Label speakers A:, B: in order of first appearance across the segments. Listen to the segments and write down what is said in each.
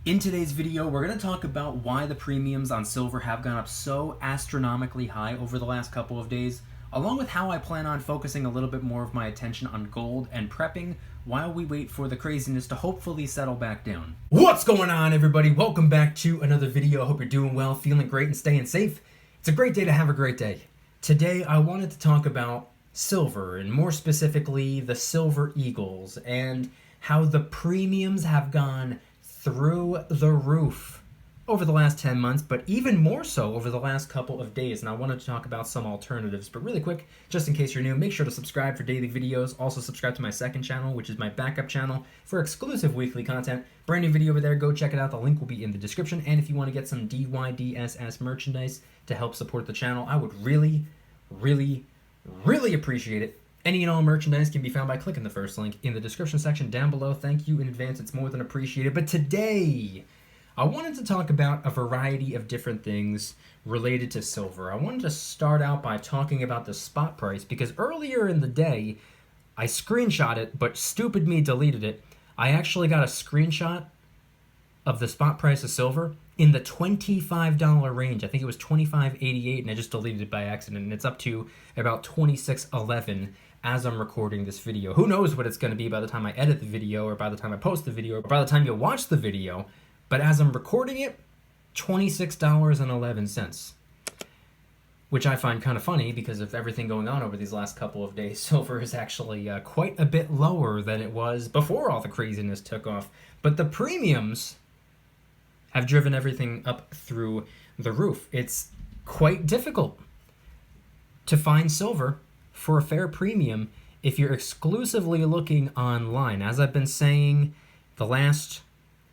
A: In today's video, we're going to talk about why the premiums on silver have gone up so astronomically high over the last couple of days, along with how I plan on focusing a little bit more of my attention on gold and prepping while we wait for the craziness to hopefully settle back down. What's going on, everybody? Welcome back to another video. I hope you're doing well, feeling great, and staying safe. It's a great day to have a great day. Today, I wanted to talk about silver, and more specifically, the Silver Eagles, and how the premiums have gone through the roof over the last 10 months, but even more so over the last couple of days. And I wanted to talk about some alternatives, but really quick, just in case you're new, make sure to subscribe for daily videos. Also subscribe to my second channel, which is my backup channel for exclusive weekly content. Brand new video over there, go check it out. The link will be in the description. And if you want to get some DYDSS merchandise to help support the channel, I would really appreciate it. Any and all merchandise can be found by clicking the first link in the description section down below. Thank you in advance, it's more than appreciated. But today, I wanted to talk about a variety of different things related to silver. I wanted to start out by talking about the spot price, because earlier in the day, I screenshot it, but stupid me deleted it. I actually got a screenshot of the spot price of silver in the $25 range. I think it was $25.88, and I just deleted it by accident, and it's up to about $26.11 as I'm recording this video. Who knows what it's going to be by the time I edit the video, or by the time I post the video, or by the time you watch the video, but as I'm recording it, $26.11, which I find kind of funny because of everything going on over these last couple of days. Silver is actually quite a bit lower than it was before all the craziness took off, but the premiums have driven everything up through the roof. It's quite difficult to find silver for a fair premium if you're exclusively looking online. As I've been saying the last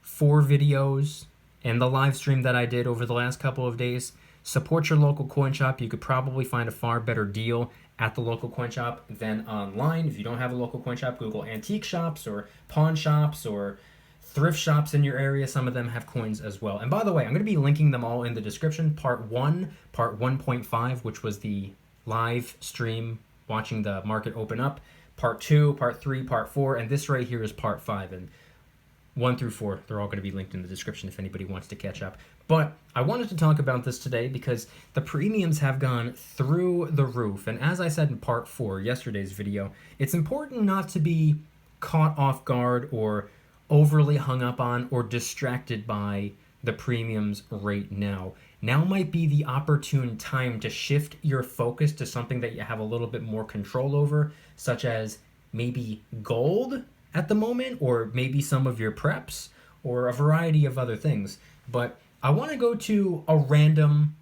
A: 4 videos and the live stream that I did over the last couple of days, support your local coin shop. You could probably find a far better deal at the local coin shop than online. If you don't have a local coin shop, Google antique shops or pawn shops or thrift shops in your area. Some of them have coins as well. And by the way, I'm going to be linking them all in the description. Part 1, part 1.5, which was the live stream watching the market open up. Part 2, part 3, part 4, and this right here is part 5. And 1 through 4, they're all going to be linked in the description if anybody wants to catch up. But I wanted to talk about this today because the premiums have gone through the roof. And as I said in part 4, yesterday's video, it's important not to be caught off guard or overly hung up on or distracted by the premiums right now. Now might be the opportune time to shift your focus to something that you have a little bit more control over, such as maybe gold at the moment, or maybe some of your preps, or a variety of other things. But I want to go to a random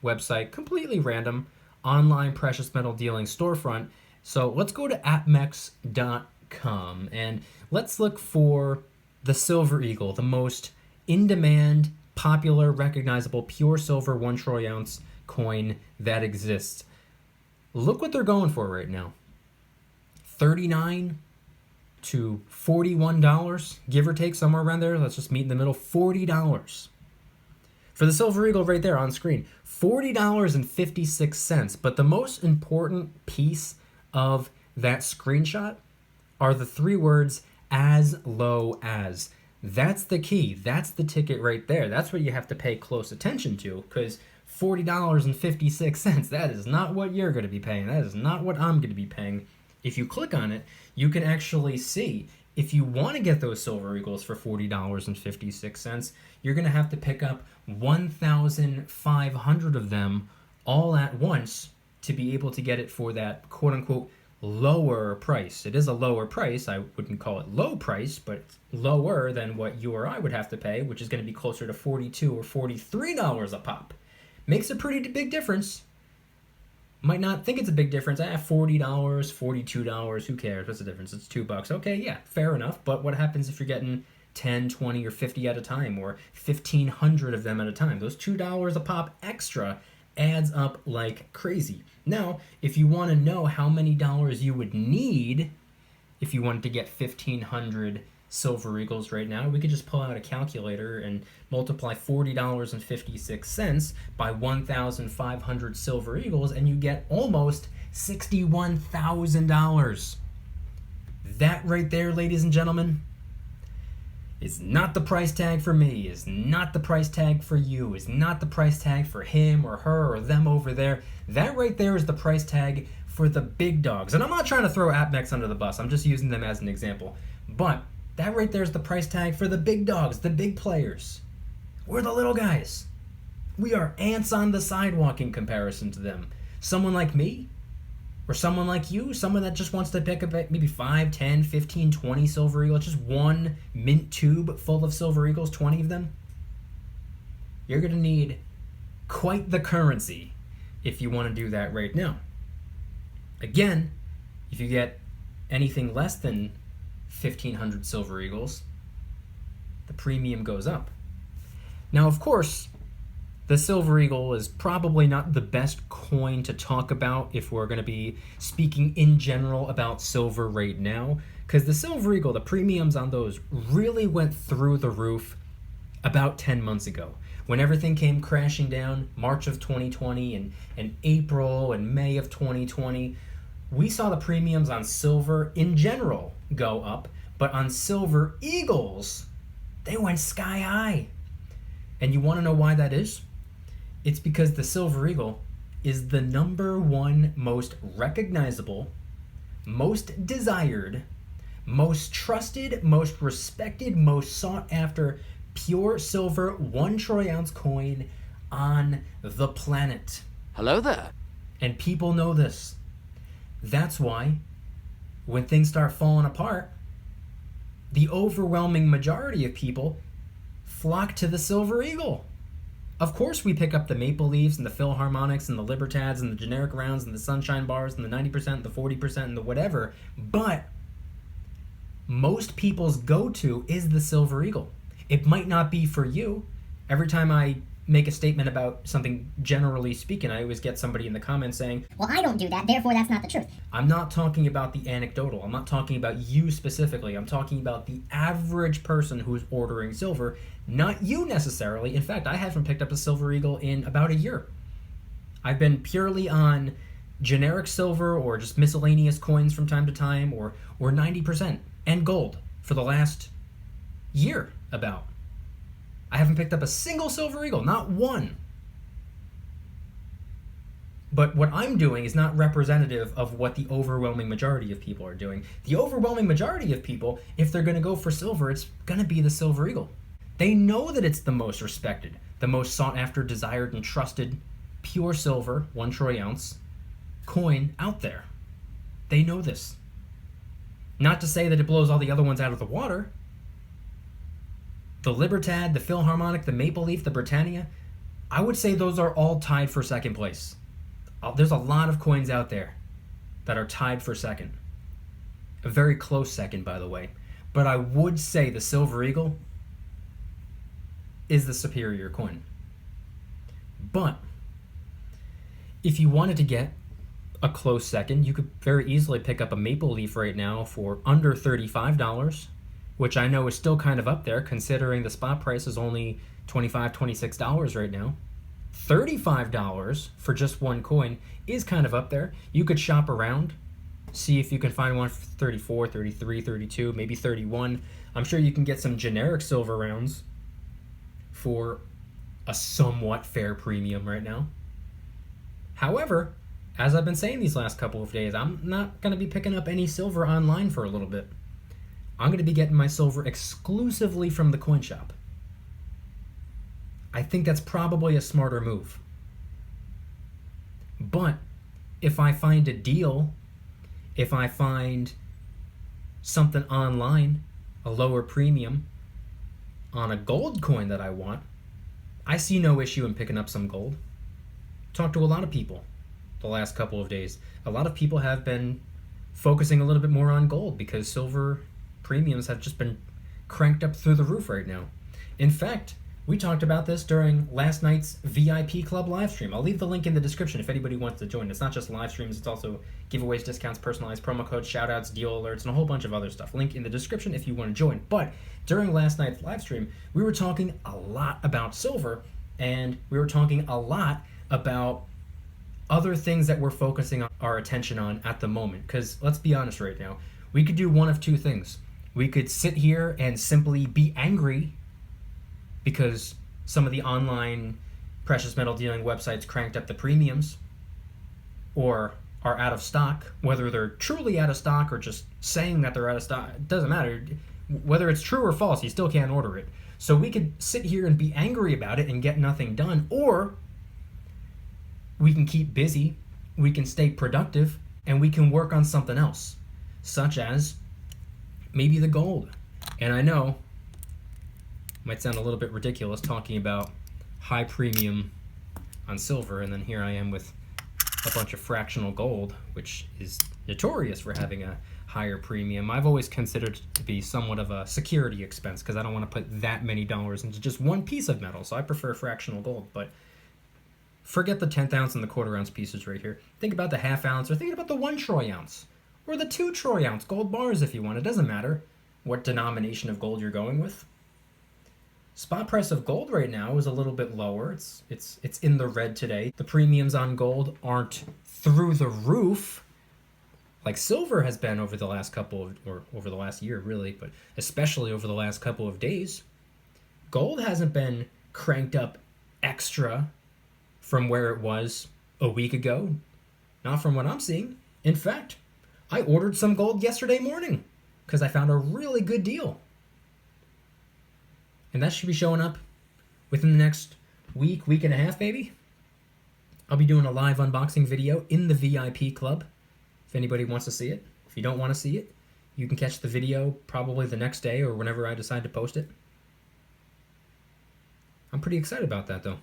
A: website, completely random, online precious metal dealing storefront. So let's go to APMEX.com and let's look for the Silver Eagle, the most in-demand, popular, recognizable, pure silver 1 troy ounce coin that exists. Look what they're going for right now. $39 to $41, give or take, somewhere around there. Let's just meet in the middle. $40 for the Silver Eagle right there on screen. $40.56. But the most important piece of that screenshot are the 3 words, as low as. That's the key. That's the ticket right there. That's what you have to pay close attention to, because $40.56, that is not what you're going to be paying. That is not what I'm going to be paying. If you click on it, you can actually see if you want to get those Silver Eagles for $40.56, you're going to have to pick up 1,500 of them all at once to be able to get it for that quote-unquote lower price. It is a lower price. I wouldn't call it low price, but it's lower than what you or I would have to pay, which is going to be closer to $42 or $43 a pop. Makes a pretty big difference. Might not think it's a big difference. $40, $42, who cares? What's the difference? It's $2. Okay, yeah, fair enough. But what happens if you're getting 10, 20, or 50 at a time, or 1,500 of them at a time? Those $2 a pop extra adds up like crazy. Now, if you want to know how many dollars you would need if you wanted to get 1,500 Silver Eagles right now, we could just pull out a calculator and multiply $40.56 by 1,500 Silver Eagles, and you get almost $61,000. That right there, ladies and gentlemen, is not the price tag for me, is not the price tag for you, is not the price tag for him or her or them over there. That right there is the price tag for the big dogs. And I'm not trying to throw APMEX under the bus, I'm just using them as an example. But that right there is the price tag for the big dogs, the big players. We're the little guys. We are ants on the sidewalk in comparison to them. Someone like me, or someone like you, someone that just wants to pick up maybe 5, 10, 15, 20 Silver Eagles, just one mint tube full of Silver Eagles, 20 of them, you're going to need quite the currency if you want to do that right now. Again, if you get anything less than 1,500 Silver Eagles, the premium goes up. Now, of course, the Silver Eagle is probably not the best coin to talk about if we're going to be speaking in general about silver right now, because the Silver Eagle, the premiums on those really went through the roof about 10 months ago. When everything came crashing down, March of 2020 and April and May of 2020, we saw the premiums on silver in general go up, but on Silver Eagles, they went sky high. And you want to know why that is? It's because the Silver Eagle is the #1 most recognizable, most desired, most trusted, most respected, most sought after pure silver 1 troy ounce coin on the planet.
B: Hello there.
A: And people know this. That's why when things start falling apart, the overwhelming majority of people flock to the Silver Eagle. Of course we pick up the Maple Leafs and the Philharmonics and the Libertads and the generic rounds and the Sunshine Bars and the 90%, the 40% and the whatever, but most people's go-to is the Silver Eagle. It might not be for you. Every time I make a statement about something generally speaking, I always get somebody in the comments saying,
C: well, I don't do that, therefore that's not the truth.
A: I'm not talking about the anecdotal. I'm not talking about you specifically. I'm talking about the average person who's ordering silver, not you necessarily. In fact, I haven't picked up a Silver Eagle in about a year. I've been purely on generic silver or just miscellaneous coins from time to time, or 90% and gold for the last year about. I haven't picked up a single Silver Eagle, not one. But what I'm doing is not representative of what the overwhelming majority of people are doing. The overwhelming majority of people, if they're going to go for silver, it's going to be the Silver Eagle. They know that it's the most respected, the most sought after, desired, and trusted pure silver, 1 troy ounce coin out there. They know this. Not to say that it blows all the other ones out of the water. The Libertad, the Philharmonic, the Maple Leaf, the Britannia, I would say those are all tied for second place. There's a lot of coins out there that are tied for second. A very close second, by the way. But I would say the Silver Eagle is the superior coin. But if you wanted to get a close second, you could very easily pick up a Maple Leaf right now for under $35, which I know is still kind of up there considering the spot price is only $25, $26 right now. $35 for just one coin is kind of up there. You could shop around, see if you can find one for 34, 33, 32, maybe 31. I'm sure you can get some generic silver rounds for a somewhat fair premium right now. However, as I've been saying these last couple of days, I'm not going to be picking up any silver online for a little bit. I'm going to be getting my silver exclusively from the coin shop. I think that's probably a smarter move. But if I find a deal, if I find something online, a lower premium, on a gold coin that I want, I see no issue in picking up some gold. Talked to a lot of people the last couple of days. A lot of people have been focusing a little bit more on gold because silver premiums have just been cranked up through the roof right now. In fact, we talked about this during last night's VIP Club live stream. I'll leave the link in the description if anybody wants to join. It's not just live streams, it's also giveaways, discounts, personalized promo codes, shoutouts, deal alerts, and a whole bunch of other stuff. Link in the description if you want to join. But during last night's live stream, we were talking a lot about silver, and we were talking a lot about other things that we're focusing our attention on at the moment. Because let's be honest right now, we could do one of two things. We could sit here and simply be angry because some of the online precious metal dealing websites cranked up the premiums or are out of stock. Whether they're truly out of stock or just saying that they're out of stock, it doesn't matter. Whether it's true or false, you still can't order it. So we could sit here and be angry about it and get nothing done, or we can keep busy, we can stay productive, and we can work on something else, such as maybe the gold. And I know it might sound a little bit ridiculous talking about high premium on silver, and then here I am with a bunch of fractional gold, which is notorious for having a higher premium. I've always considered it to be somewhat of a security expense because I don't want to put that many dollars into just one piece of metal, so I prefer fractional gold. But forget the 10th ounce and the quarter ounce pieces right here. Think about the half ounce, or think about the 1 troy ounce, or the 2 troy ounce gold bars if you want. It doesn't matter what denomination of gold you're going with. Spot price of gold right now is a little bit lower. It's in the red today. The premiums on gold aren't through the roof like silver has been over the last over the last year really, but especially over the last couple of days. Gold hasn't been cranked up extra from where it was a week ago. Not from what I'm seeing. In fact, I ordered some gold yesterday morning because I found a really good deal. And that should be showing up within the next week and a half maybe. I'll be doing a live unboxing video in the VIP club if anybody wants to see it. If you don't want to see it, you can catch the video probably the next day or whenever I decide to post it. I'm pretty excited about that though.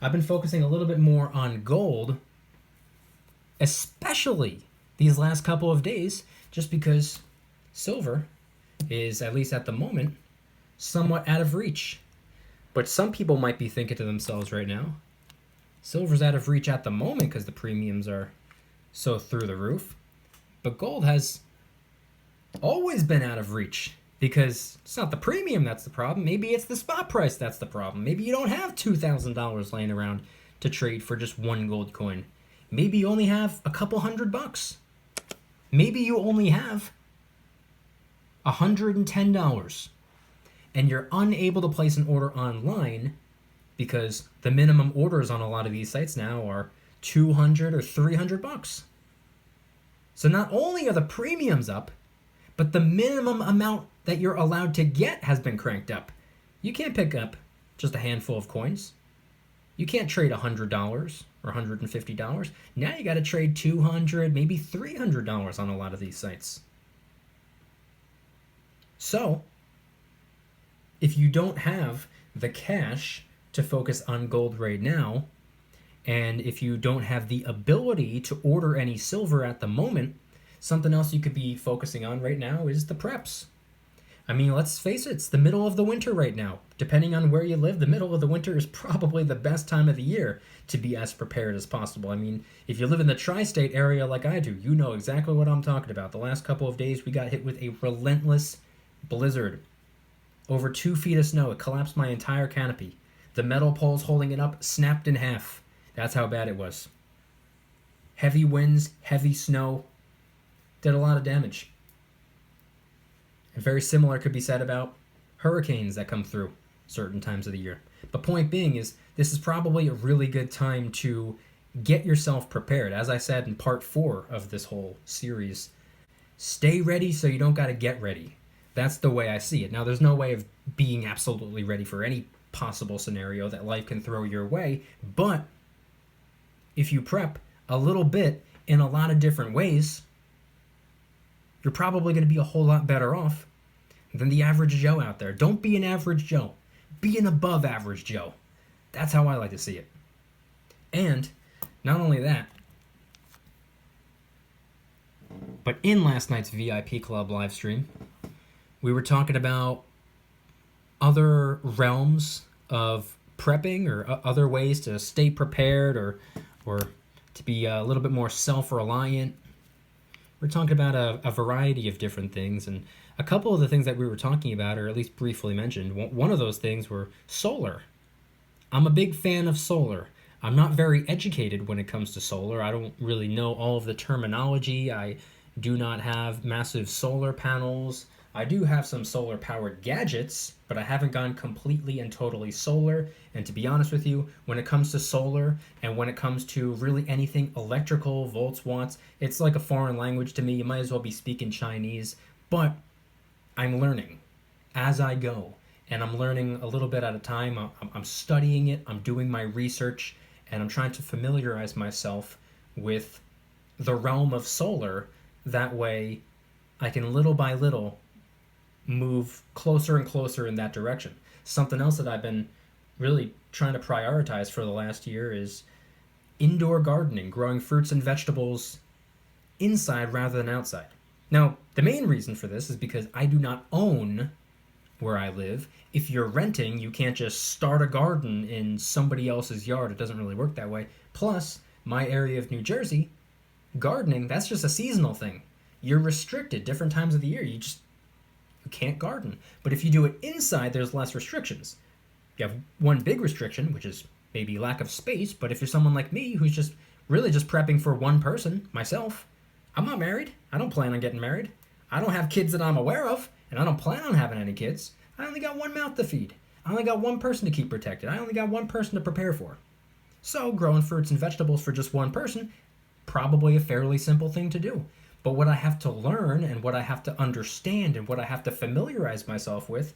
A: I've been focusing a little bit more on gold, especially these last couple of days, just because silver is, at least at the moment, somewhat out of reach. But some people might be thinking to themselves right now, silver's out of reach at the moment because the premiums are so through the roof. But gold has always been out of reach because it's not the premium that's the problem. Maybe it's the spot price that's the problem. Maybe you don't have $2,000 laying around to trade for just one gold coin. Maybe you only have a couple $100. Maybe you only have $110 and you're unable to place an order online because the minimum orders on a lot of these sites now are $200 or $300. So not only are the premiums up, but the minimum amount that you're allowed to get has been cranked up. You can't pick up just a handful of coins. You can't trade $100 or $150. Now you got to trade $200, maybe $300 on a lot of these sites. So, if you don't have the cash to focus on gold right now, and if you don't have the ability to order any silver at the moment, something else you could be focusing on right now is the preps. I mean, let's face it, it's the middle of the winter right now. Depending on where you live, the middle of the winter is probably the best time of the year to be as prepared as possible. I mean, if you live in the tri-state area like I do, you know exactly what I'm talking about. The last couple of days, we got hit with a relentless blizzard. Over 2 feet of snow. It collapsed my entire canopy. The metal poles holding it up snapped in half. That's how bad it was. Heavy winds, heavy snow, did a lot of damage. And very similar could be said about hurricanes that come through certain times of the year. But point being is, this is probably a really good time to get yourself prepared. As I said in part 4 of this whole series, stay ready so you don't got to get ready. That's the way I see it. Now, there's no way of being absolutely ready for any possible scenario that life can throw your way, but if you prep a little bit in a lot of different ways, you're probably going to be a whole lot better off than the average Joe out there. Don't be an average Joe. Be an above average Joe. That's how I like to see it. And not only that, but in last night's VIP Club live stream, we were talking about other realms of prepping or other ways to stay prepared or to be a little bit more self-reliant. We're talking about a variety of different things, and a couple of the things that we were talking about, or at least briefly mentioned, one of those things were solar. I'm a big fan of solar. I'm not very educated when it comes to solar. I don't really know all of the terminology. I do not have massive solar panels. I do have some solar powered gadgets, but I haven't gone completely and totally solar. And to be honest with you, when it comes to solar and when it comes to really anything electrical, volts, watts, it's like a foreign language to me. You might as well be speaking Chinese, but I'm learning as I go. And I'm learning a little bit at a time. I'm studying it, I'm doing my research, and I'm trying to familiarize myself with the realm of solar. That way I can little by little move closer and closer in that direction. Something else that I've been really trying to prioritize for the last year is indoor gardening, growing fruits and vegetables inside rather than outside. Now, the main reason for this is because I do not own where I live. If you're renting, you can't just start a garden in somebody else's yard. It doesn't really work that way. Plus, my area of New Jersey, gardening, that's just a seasonal thing. You're restricted different times of the year. You can't garden. But if you do it inside, there's less restrictions. You have one big restriction, which is maybe lack of space, but if you're someone like me who's just really just prepping for one person, myself, I'm not married. I don't plan on getting married. I don't have kids that I'm aware of, and I don't plan on having any kids. I only got one mouth to feed. I only got one person to keep protected. I only got one person to prepare for. So growing fruits and vegetables for just one person, probably a fairly simple thing to do. But what I have to learn and what I have to understand and what I have to familiarize myself with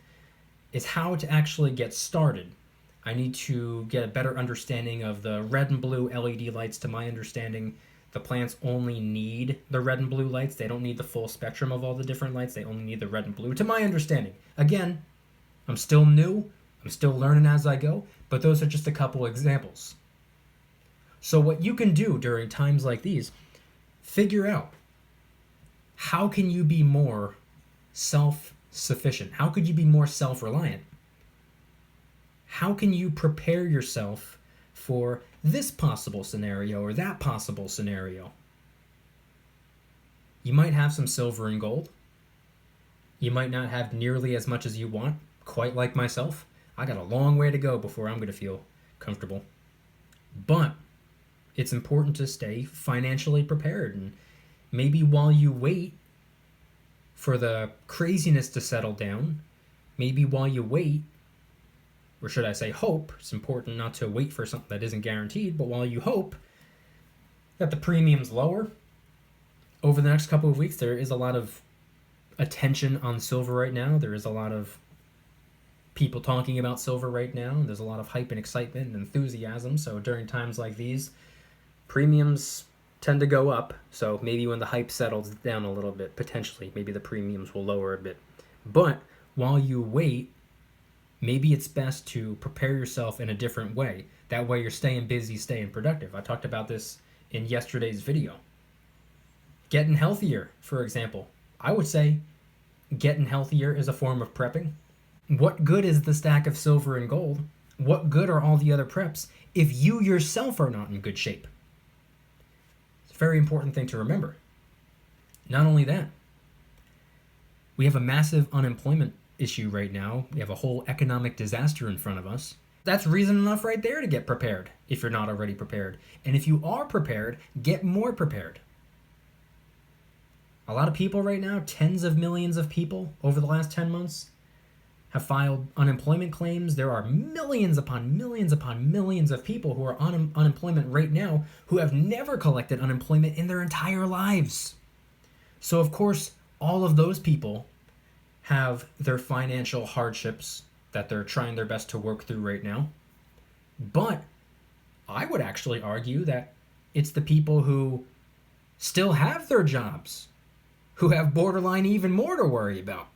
A: is how to actually get started. I need to get a better understanding of the red and blue LED lights. To my understanding, the plants only need the red and blue lights. They don't need the full spectrum of all the different lights. They only need the red and blue, to my understanding. Again, I'm still new. I'm still learning as I go, but those are just a couple examples. So what you can do during times like these, figure out how can you be more self-sufficient? How could you be more self-reliant? How can you prepare yourself for this possible scenario or that possible scenario? You might have some silver and gold. You might not have nearly as much as you want, quite like myself. I got a long way to go before I'm going to feel comfortable. But it's important to stay financially prepared, and maybe while you wait for the craziness to settle down, maybe while you wait, or should I say hope, it's important not to wait for something that isn't guaranteed, but while you hope that the premium's lower, over the next couple of weeks, there is a lot of attention on silver right now. There is a lot of people talking about silver right now. There's a lot of hype and excitement and enthusiasm. So during times like these, premiums tend to go up. So maybe when the hype settles down a little bit, potentially, maybe the premiums will lower a bit. But while you wait, maybe it's best to prepare yourself in a different way. That way you're staying busy, staying productive. I talked about this in yesterday's video. Getting healthier, for example. I would say getting healthier is a form of prepping. What good is the stack of silver and gold? What good are all the other preps if you yourself are not in good shape? It's a very important thing to remember. Not only that, we have a massive unemployment issue right now. We have a whole economic disaster in front of us. That's reason enough right there to get prepared if you're not already prepared. And if you are prepared, get more prepared. A lot of people right now, tens of millions of people over the last 10 months, have filed unemployment claims. There are millions upon millions upon millions of people who are on unemployment right now who have never collected unemployment in their entire lives. So of course, all of those people have their financial hardships that they're trying their best to work through right now. But I would actually argue that it's the people who still have their jobs who have borderline even more to worry about.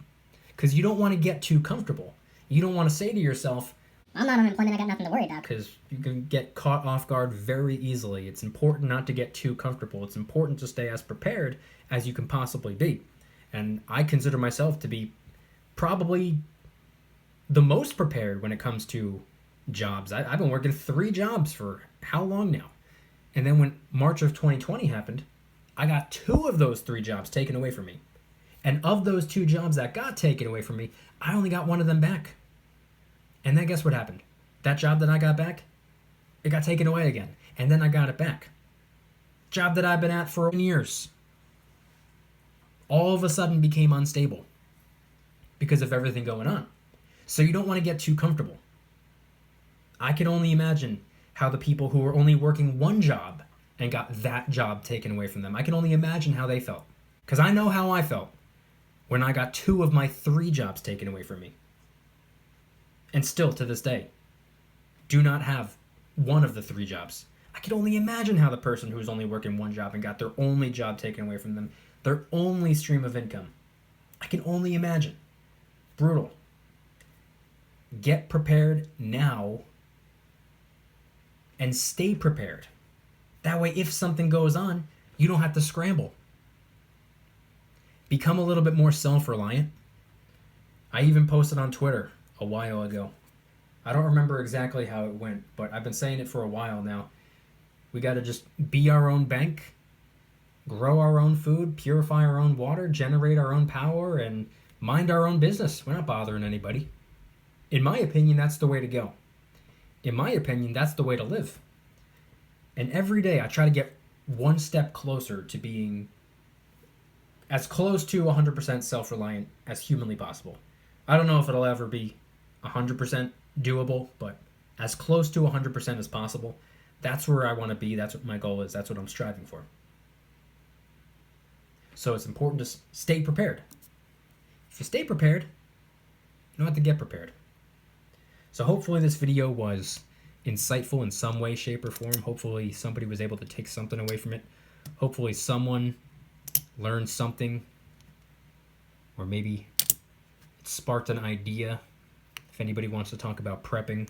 A: Because you don't want to get too comfortable. You don't want to say to yourself,
C: I'm not unemployment, I got nothing to worry about.
A: because you can get caught off guard very easily. It's important not to get too comfortable. It's important to stay as prepared as you can possibly be. And I consider myself to be probably the most prepared when it comes to jobs. I've been working 3 jobs for how long now? And then when March of 2020 happened, I got 2 of those 3 jobs taken away from me. And of those 2 jobs that got taken away from me, I only got one of them back. And then guess what happened? That job that I got back, it got taken away again. And then I got it back. Job that I've been at for years, all of a sudden became unstable. because of everything going on. So you don't want to get too comfortable. I can only imagine how the people who were only working one job and got that job taken away from them, I can only imagine how they felt. Because I know how I felt when I got 2 of my 3 jobs taken away from me. And still, to this day, do not have 1 of the 3 jobs. I can only imagine how the person who was only working 1 job and got their only job taken away from them, their only stream of income. I can only imagine. Brutal. Get prepared now and stay prepared. That way, if something goes on, you don't have to scramble. Become a little bit more self-reliant. I even posted on Twitter a while ago. I don't remember exactly how it went, but I've been saying it for a while now. We got to just be our own bank, grow our own food, purify our own water, generate our own power, and mind our own business. We're not bothering anybody. In my opinion, that's the way to go. In my opinion, that's the way to live. And every day I try to get one step closer to being as close to 100% self-reliant as humanly possible. I don't know if it'll ever be 100% doable, but as close to 100% as possible. That's where I want to be. That's what my goal is. That's what I'm striving for. So it's important to stay prepared. If you stay prepared, you don't have to get prepared. So hopefully this video was insightful in some way, shape, or form. Hopefully somebody was able to take something away from it. Hopefully someone learned something, or maybe it sparked an idea. If anybody wants to talk about prepping,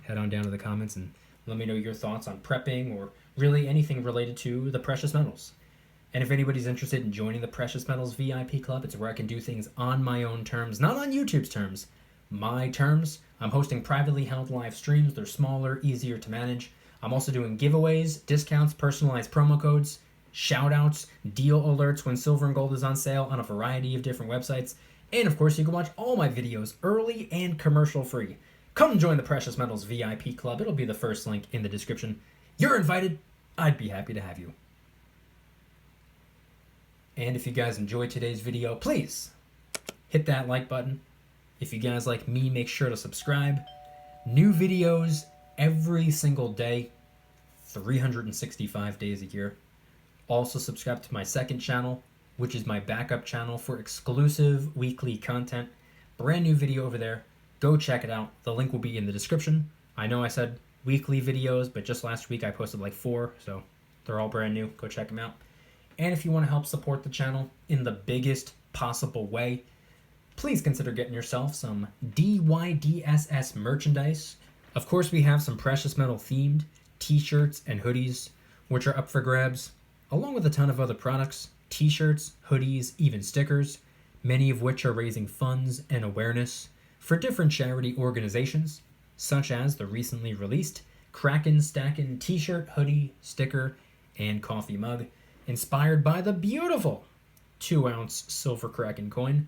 A: head on down to the comments and let me know your thoughts on prepping or really anything related to the precious metals. And if anybody's interested in joining the Precious Metals VIP Club, it's where I can do things on my own terms, not on YouTube's terms, my terms. I'm hosting privately held live streams. They're smaller, easier to manage. I'm also doing giveaways, discounts, personalized promo codes, shout outs, deal alerts when silver and gold is on sale on a variety of different websites. And of course, you can watch all my videos early and commercial free. Come join the Precious Metals VIP Club. It'll be the first link in the description. You're invited. I'd be happy to have you. And if you guys enjoyed today's video, please hit that like button. If you guys like me, make sure to subscribe. New videos every single day, 365 days a year. Also subscribe to my second channel, which is my backup channel for exclusive weekly content. Brand new video over there. Go check it out. The link will be in the description. I know I said weekly videos, but just last week I posted like 4, so they're all brand new. Go check them out. And if you want to help support the channel in the biggest possible way, please consider getting yourself some DYDSS merchandise. Of course, we have some precious metal themed t-shirts and hoodies, which are up for grabs, along with a ton of other products, t-shirts, hoodies, even stickers, many of which are raising funds and awareness for different charity organizations, such as the recently released Kraken Stackin' t-shirt, hoodie, sticker, and coffee mug, inspired by the beautiful 2-ounce silver Kraken coin,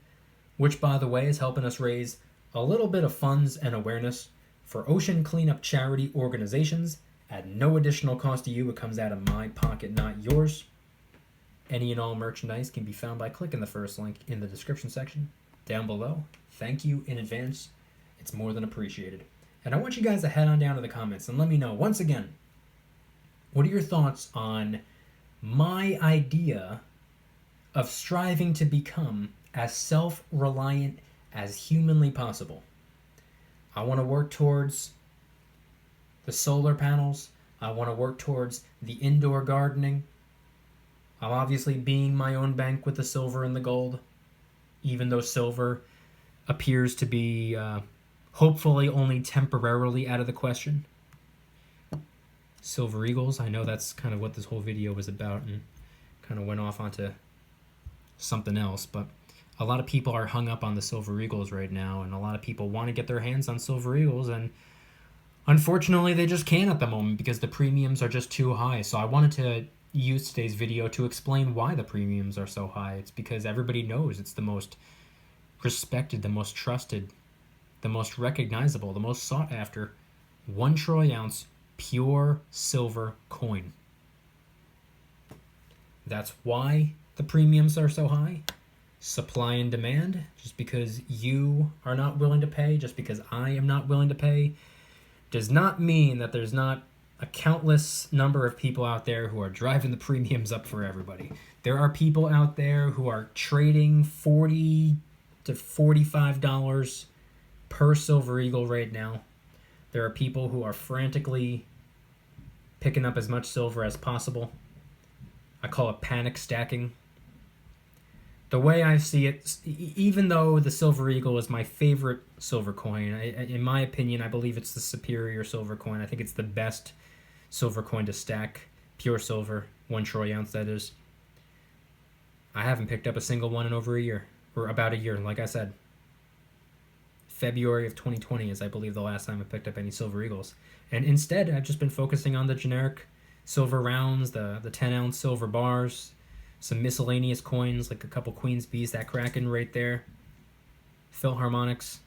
A: which, by the way, is helping us raise a little bit of funds and awareness for ocean cleanup charity organizations at no additional cost to you. It comes out of my pocket, not yours. Any and all merchandise can be found by clicking the first link in the description section down below. Thank you in advance. It's more than appreciated. And I want you guys to head on down to the comments and let me know, once again, what are your thoughts on my idea of striving to become as self-reliant as humanly possible. I want to work towards the solar panels. I want to work towards the indoor gardening. I'm obviously being my own bank with the silver and the gold, even though silver appears to be hopefully only temporarily out of the question. Silver Eagles, I know that's kind of what this whole video was about and kind of went off onto something else, but a lot of people are hung up on the Silver Eagles right now, and a lot of people want to get their hands on Silver Eagles, and unfortunately they just can't at the moment because the premiums are just too high. So I wanted to use today's video to explain why the premiums are so high. It's because everybody knows it's the most respected, the most trusted, the most recognizable, the most sought after 1 troy ounce pure silver coin. That's why the premiums are so high. supply and demand. Just because you are not willing to pay, just because I am not willing to pay, does not mean that there's not a countless number of people out there who are driving the premiums up for everybody. There are people out there who are trading $40 to $45 per Silver Eagle right now. There are people who are frantically picking up as much silver as possible. I call it panic stacking. The way I see it, even though the Silver Eagle is my favorite silver coin, in my opinion, I believe it's the superior silver coin. I think it's the best silver coin to stack, pure silver, 1 troy ounce that is. I haven't picked up a single one in over a year, or about a year, like I said. February of 2020 is, I believe, the last time I picked up any Silver Eagles. And instead, I've just been focusing on the generic silver rounds, the 10-ounce silver bars, some miscellaneous coins, like a couple Queen's Bees, that Kraken right there, Philharmonics,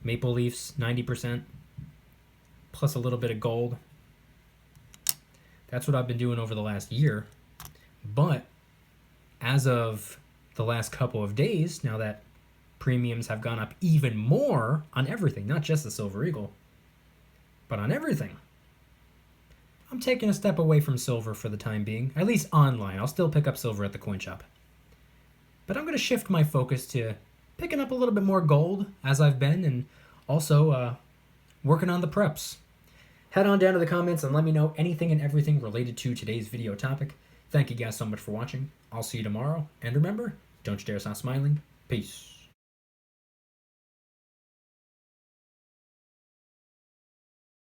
A: Maple Leafs, 90%, plus a little bit of gold. That's what I've been doing over the last year. But as of the last couple of days, now that premiums have gone up even more on everything, not just the Silver Eagle, but on everything, I'm taking a step away from silver for the time being, at least online. I'll still pick up silver at the coin shop. But I'm going to shift my focus to picking up a little bit more gold, as I've been, and also working on the preps. Head on down to the comments and let me know anything and everything related to today's video topic. Thank you guys so much for watching. I'll see you tomorrow. And remember, don't you dare stop smiling. Peace.